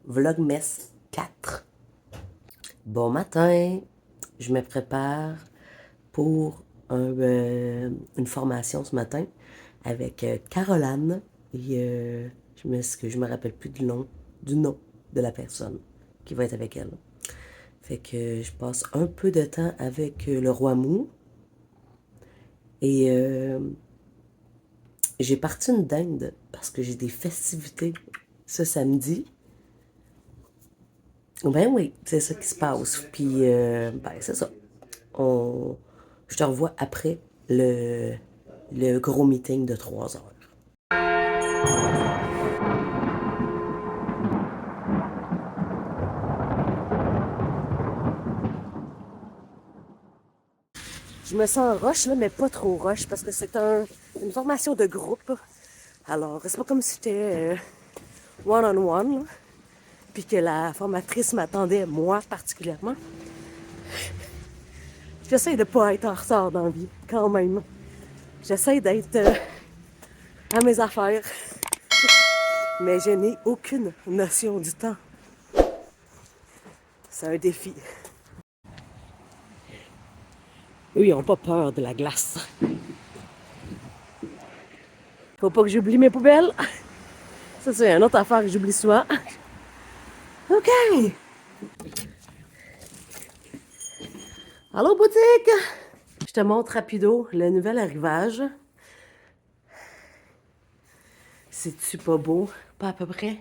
Vlogmas 4. Bon matin, je me prépare pour une formation ce matin avec Caroline et je me rappelle plus du nom de la personne qui va être avec elle. Fait que je passe un peu de temps avec le roi Mou et j'ai parti une dinde parce que j'ai des festivités ce samedi. Ben oui, c'est ça qui se passe. Puis, ben c'est ça. Je te revois après le gros meeting de 3 heures. Je me sens rush, là, mais pas trop rush, parce que c'est une formation de groupe. Alors, c'est pas comme si c'était one-on-one, là, puis que la formatrice m'attendait, moi particulièrement. J'essaie de pas être en retard dans la vie, quand même. J'essaie d'être à mes affaires, mais je n'ai aucune notion du temps. C'est un défi. Eux, ils n'ont pas peur de la glace. Faut pas que j'oublie mes poubelles. Ça, c'est une autre affaire que j'oublie souvent. OK! Allô, boutique! Je te montre rapido le nouvel arrivage. C'est-tu pas beau? Pas à peu près.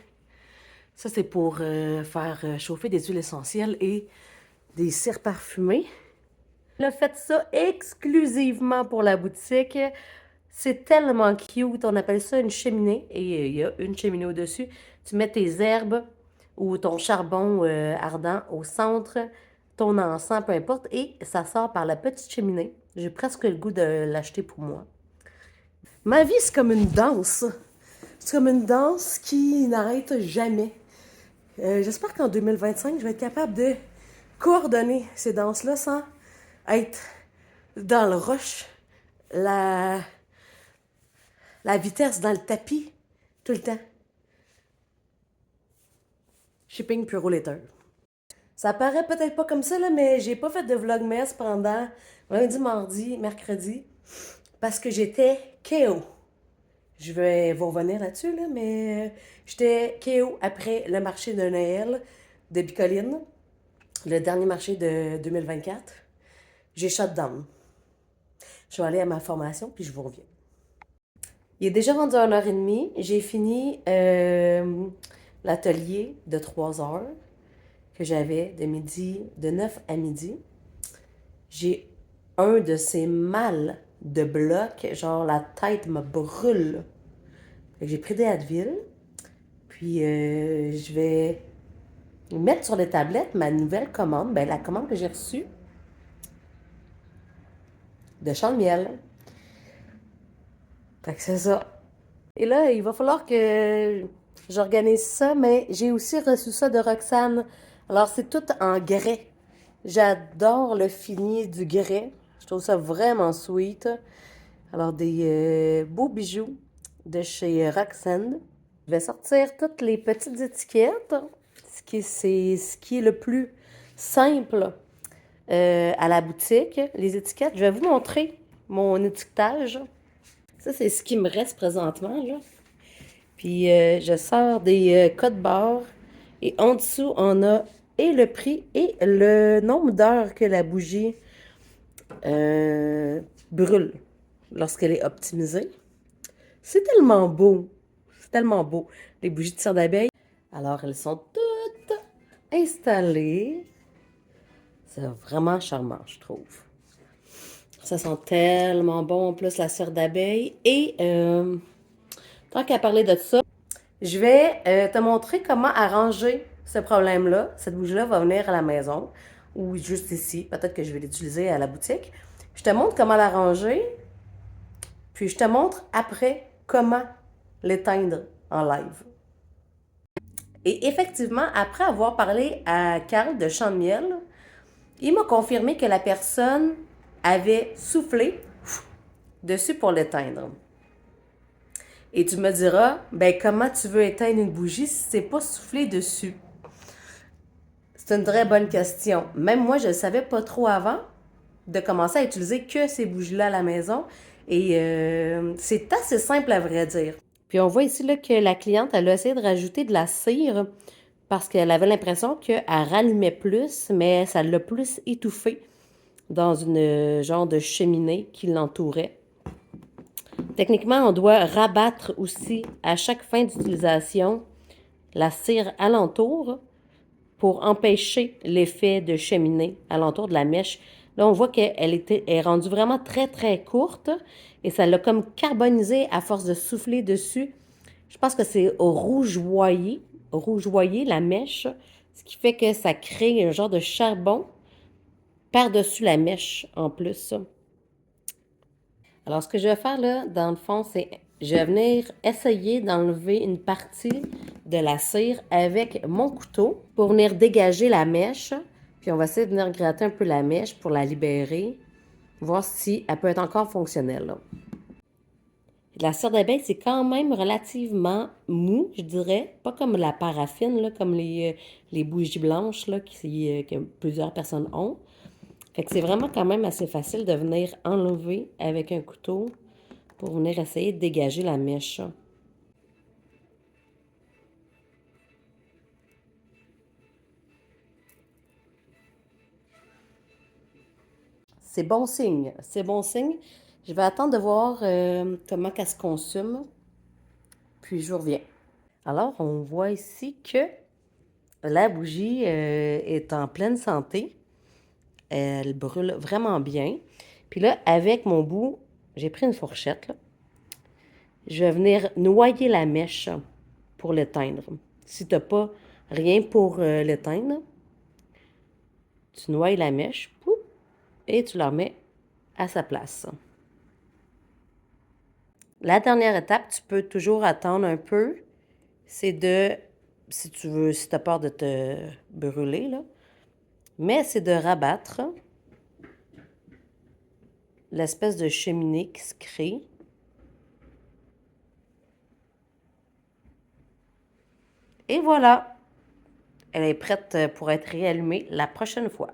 Ça, c'est pour faire chauffer des huiles essentielles et des cires parfumées. Elle a fait ça exclusivement pour la boutique. C'est tellement cute. On appelle ça une cheminée. Et il y a une cheminée au-dessus. Tu mets tes herbes ou ton charbon ardent au centre, ton encens, peu importe. Et ça sort par la petite cheminée. J'ai presque le goût de l'acheter pour moi. Ma vie, c'est comme une danse. C'est comme une danse qui n'arrête jamais. J'espère qu'en 2025, je vais être capable de coordonner ces danses-là sans être dans le rush, la vitesse dans le tapis, tout le temps. Shipping Puro Later. Ça paraît peut-être pas comme ça, là, mais j'ai pas fait de vlogmas pendant lundi, mardi, mercredi, parce que j'étais KO. Je vais vous revenir là-dessus, là, mais j'étais KO après le marché de Noël de Bicoline, le dernier marché de 2024. J'ai shut down. Je vais aller à ma formation, puis je vous reviens. Il est déjà rendu 1h30. J'ai fini l'atelier de 3 heures que j'avais de 9 à midi. J'ai un de ces mal de bloc, genre la tête me brûle. J'ai pris des Advil, puis je vais mettre sur les tablettes ma nouvelle commande, ben la commande que j'ai reçue de champ de miel. Fait que c'est ça. Et là, il va falloir que j'organise ça, mais j'ai aussi reçu ça de Roxane. Alors, c'est tout en grès. J'adore le fini du grès. Je trouve ça vraiment sweet. Alors, des beaux bijoux de chez Roxane. Je vais sortir toutes les petites étiquettes, ce qui est le plus simple à la boutique. Les étiquettes, je vais vous montrer mon étiquetage. Ça, c'est ce qui me reste présentement, là. Puis, je sors des codes barres. Et en dessous, on a et le prix et le nombre d'heures que la bougie brûle lorsqu'elle est optimisée. C'est tellement beau. C'est tellement beau. Les bougies de cire d'abeille. Alors, elles sont toutes installées. C'est vraiment charmant, je trouve. Ça sent tellement bon, en plus, la cire d'abeille. Et, tant qu'à parler de ça, je vais te montrer comment arranger ce problème-là. Cette bougie-là va venir à la maison ou juste ici. Peut-être que je vais l'utiliser à la boutique. Je te montre comment l'arranger, puis je te montre après comment l'éteindre en live. Et effectivement, après avoir parlé à Carl de Champ de Miel, il m'a confirmé que la personne avait soufflé dessus pour l'éteindre. Et tu me diras, ben comment tu veux éteindre une bougie si c'est pas soufflé dessus? C'est une très bonne question. Même moi, je ne savais pas trop avant de commencer à utiliser que ces bougies-là à la maison. Et c'est assez simple à vrai dire. Puis on voit ici là, que la cliente, elle a essayé de rajouter de la cire parce qu'elle avait l'impression qu'elle rallumait plus, mais ça l'a plus étouffé dans une genre de cheminée qui l'entourait. Techniquement, on doit rabattre aussi à chaque fin d'utilisation la cire alentour pour empêcher l'effet de cheminée alentour de la mèche. Là, on voit qu'elle est rendue vraiment très, très courte et ça l'a comme carbonisé à force de souffler dessus. Je pense que c'est au rougeoyer la mèche, ce qui fait que ça crée un genre de charbon par-dessus la mèche en plus. Alors, ce que je vais faire là, dans le fond, c'est je vais venir essayer d'enlever une partie de la cire avec mon couteau pour venir dégager la mèche. Puis on va essayer de venir gratter un peu la mèche pour la libérer, voir si elle peut être encore fonctionnelle. Là. La cire d'abeille, c'est quand même relativement mou, je dirais. Pas comme la paraffine, là, comme les bougies blanches là, que plusieurs personnes ont. Fait que c'est vraiment quand même assez facile de venir enlever avec un couteau pour venir essayer de dégager la mèche. C'est bon signe, c'est bon signe. Je vais attendre de voir comment elle se consume, puis je vous reviens. Alors, on voit ici que la bougie est en pleine santé. Elle brûle vraiment bien. Puis là, avec mon bout, j'ai pris une fourchette. Là. Je vais venir noyer la mèche pour l'éteindre. Si tu n'as pas rien pour l'éteindre, tu noies la mèche et tu la remets à sa place. La dernière étape, tu peux toujours attendre un peu, c'est si tu veux, si tu as peur de te brûler, là, mais c'est de rabattre l'espèce de cheminée qui se crée. Et voilà, elle est prête pour être réallumée la prochaine fois.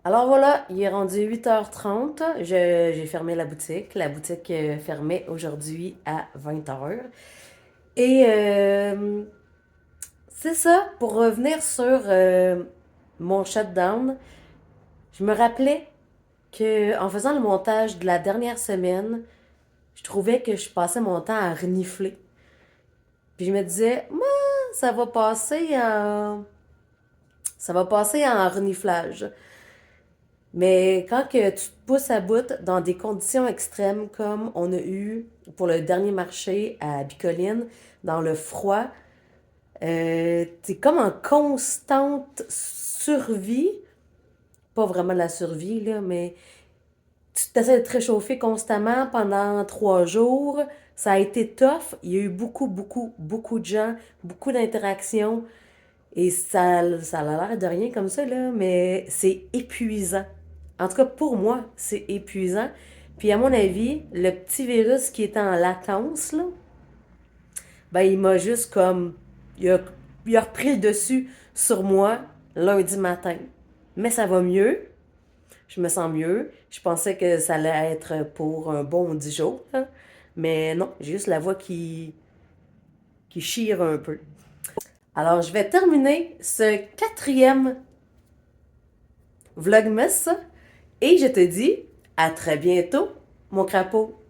Alors voilà, il est rendu 8h30. J'ai fermé la boutique. La boutique fermait aujourd'hui à 20h. Et c'est ça, pour revenir sur mon shutdown, je me rappelais que en faisant le montage de la dernière semaine, je trouvais que je passais mon temps à renifler. Puis je me disais, ça va passer en reniflage. Mais quand que tu te pousses à bout dans des conditions extrêmes comme on a eu pour le dernier marché à Bicoline, dans le froid, t'es comme en constante survie. Pas vraiment de la survie, là, mais tu t'essaies de te réchauffer constamment pendant 3 jours. Ça a été tough. Il y a eu beaucoup, beaucoup, beaucoup de gens, beaucoup d'interactions. Et ça a l'air de rien comme ça, là, mais c'est épuisant. En tout cas, pour moi, c'est épuisant. Puis à mon avis, le petit virus qui était en latence, là, ben il m'a juste comme... il a repris le dessus sur moi lundi matin. Mais ça va mieux. Je me sens mieux. Je pensais que ça allait être pour un bon 10 jours. Là. Mais non, j'ai juste la voix qui chire un peu. Alors, je vais terminer ce 4e Vlogmas et je te dis à très bientôt, mon crapaud.